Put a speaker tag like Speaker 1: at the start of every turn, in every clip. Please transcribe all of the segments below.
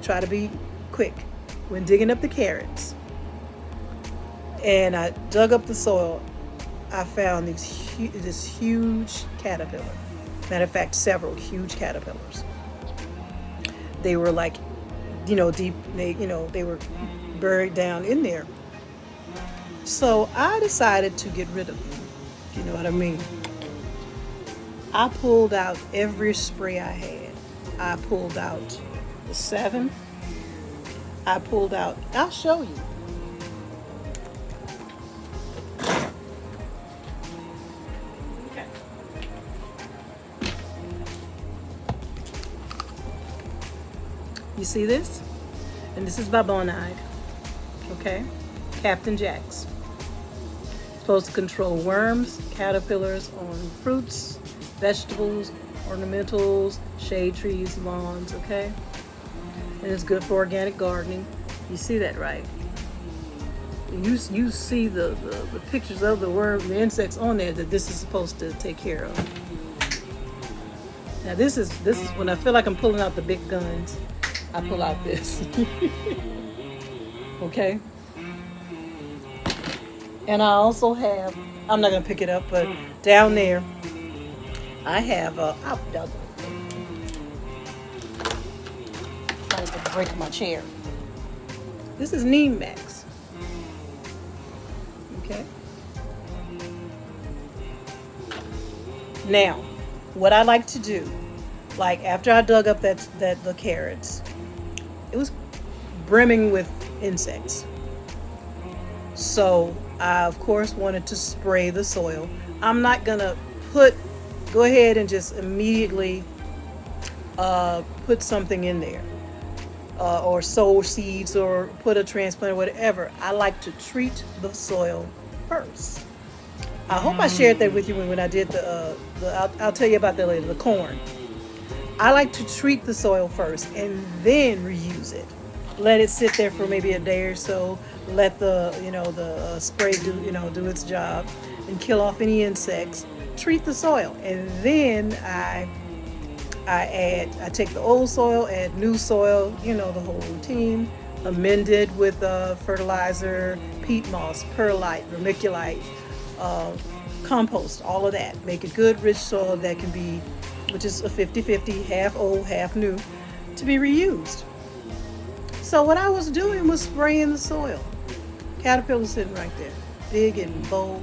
Speaker 1: try to be quick. When digging up the carrots, and I dug up the soil, I found this huge caterpillar. Matter of fact, several huge caterpillars. They were like, deep. They were buried down in there. So I decided to get rid of them. You know what I mean? I pulled out every spray I had. I pulled out the 7. I pulled out. I'll show you. Okay. You see this? And this is Bobonide. Okay? Captain Jack's. Supposed to control worms, caterpillars on fruits, vegetables, ornamentals, shade trees, lawns, okay? And it's good for organic gardening. You see that, right? You see the pictures of the worms, the insects on there that this is supposed to take care of. Now this is when I feel like I'm pulling out the big guns, I pull out this. Okay? And I also have, I'm not going to pick it up, but down there, I have trying to break my chair. This is Neem Max. Okay. Now, what I like to do, like after I dug up the carrots, it was brimming with insects. So I, of course, wanted to spray the soil. I'm not going to go ahead and just immediately put something in there or sow seeds or put a transplant or whatever. I like to treat the soil first. I hope I shared that with you when I did I'll tell you about that later, the corn. I like to treat the soil first and then reuse it. Let it sit there for maybe a day or so. Let the spray do its job and kill off any insects. Treat the soil, and then I take the old soil, add new soil, the whole routine. Amend it with fertilizer, peat moss, perlite, vermiculite, compost, all of that. Make it good, rich soil that can be, which is a 50-50, half old, half new, to be reused. So what I was doing was spraying the soil. Caterpillar sitting right there, big and bold.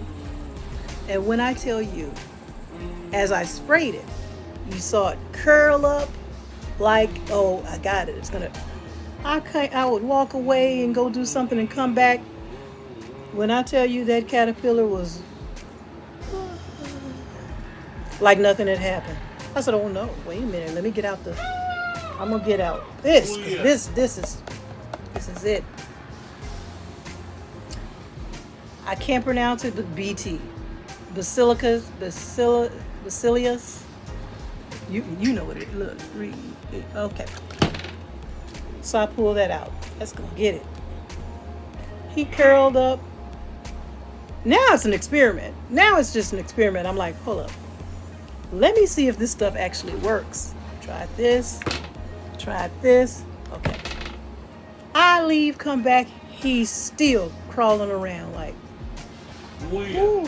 Speaker 1: And when I tell you, as I sprayed it, you saw it curl up like, oh, I got it. It's gonna. I would walk away and go do something and come back. When I tell you that caterpillar was like nothing had happened. I said, oh no, wait a minute. Let me get out I'm gonna get out this. 'Cause this is it. I can't pronounce it, but BT. Basilicus. You know what it look. Read it. Okay. So I pull that out. Let's go get it. He curled up. Now it's an experiment. Now it's just an experiment. I'm like, hold up. Let me see if this stuff actually works. Try this. Okay. I leave, come back. He's still crawling around like, woo.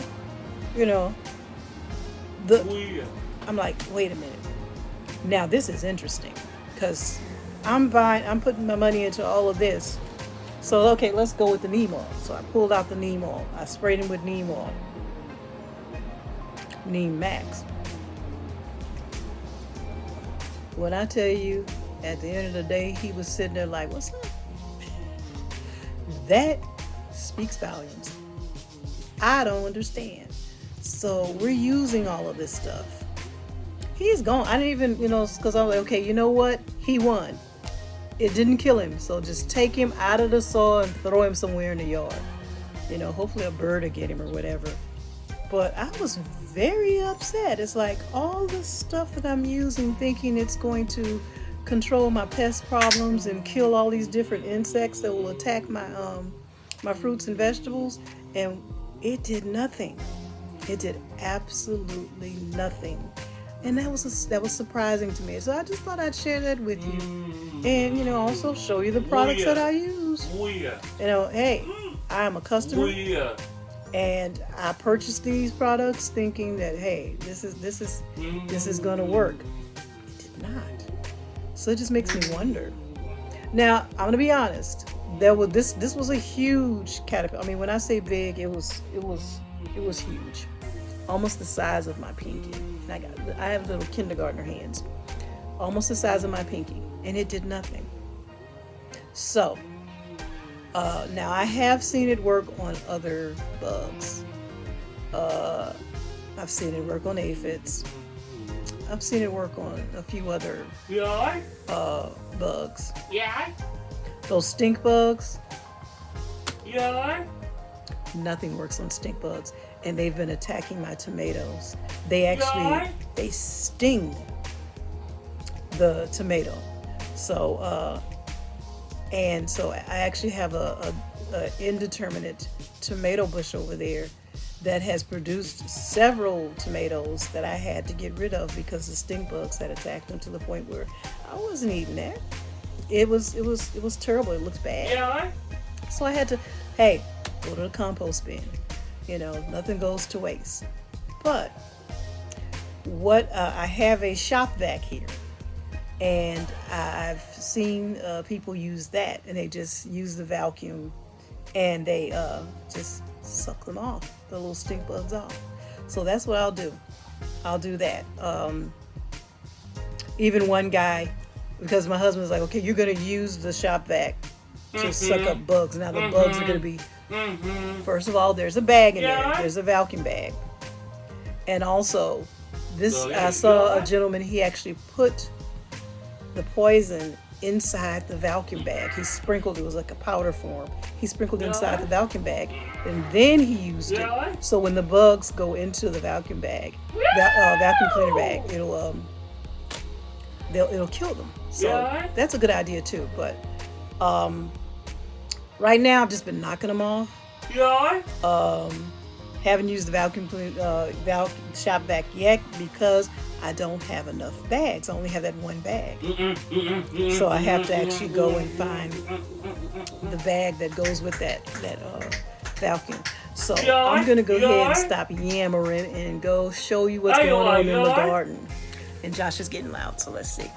Speaker 1: I'm like, wait a minute. Now this is interesting because I'm putting my money into all of this. So, okay, let's go with the neem oil. So I pulled out the neem oil. I sprayed him with neem oil. Neem Max. When I tell you, at the end of the day, he was sitting there like, what's up? That speaks volumes. I don't understand. So we're using all of this stuff. He's gone. I didn't even, because I'm like, okay, you know what? He won. It didn't kill him. So just take him out of the soil and throw him somewhere in the yard. Hopefully a bird will get him or whatever. But I was very upset. It's like all the stuff that I'm using thinking it's going to control my pest problems and kill all these different insects that will attack my fruits and vegetables, and it did nothing. It did absolutely nothing. And that was surprising to me. So I just thought I'd share that with you, and also show you the products that I use.
Speaker 2: Oh yeah.
Speaker 1: Hey, I am a customer,
Speaker 2: Oh yeah.
Speaker 1: and I purchased these products thinking that, hey, this is gonna work. It did not. So it just makes me wonder. Now I'm gonna be honest. This was a huge caterpillar. I mean, when I say big, it was huge, almost the size of my pinky. And I have little kindergartner hands, almost the size of my pinky, and it did nothing. So now I have seen it work on other bugs. I've seen it work on aphids. I've seen it work on a few other
Speaker 2: Yeah.
Speaker 1: bugs.
Speaker 2: Yeah.
Speaker 1: Those stink bugs,
Speaker 2: Yeah.
Speaker 1: nothing works on stink bugs, and they've been attacking my tomatoes. They sting the tomato. So I actually have a indeterminate tomato bush over there that has produced several tomatoes that I had to get rid of because the stink bugs had attacked them to the point where I wasn't eating that. It was terrible. It looks bad.
Speaker 2: Yeah.
Speaker 1: So I had to, hey, go to the compost bin. Nothing goes to waste. But I have a shop vac here, and I've seen people use that, and they just use the vacuum, and they just suck them off, the little stink bugs off. So that's what I'll do. I'll do that. Even one guy, because my husband's like, okay, you're going to use the shop vac to suck up bugs. Now the bugs are going to be, first of all, there's a bag in there. There's a vacuum bag. And also, I saw a gentleman, he actually put the poison inside the vacuum bag. He sprinkled, it was like a powder form. He sprinkled it inside the vacuum bag, and then he used it. So when the bugs go into the vacuum bag, vacuum cleaner bag, it'll kill them. So that's a good idea too. But right now I've just been knocking them off. Haven't used the vacuum shop vac yet because I don't have enough bags. I only have that one bag. So I have to actually go and find the bag that goes with that vacuum. So I'm going to go ahead and stop yammering and go show you what's going on in the garden. And Josh is getting loud, so let's see.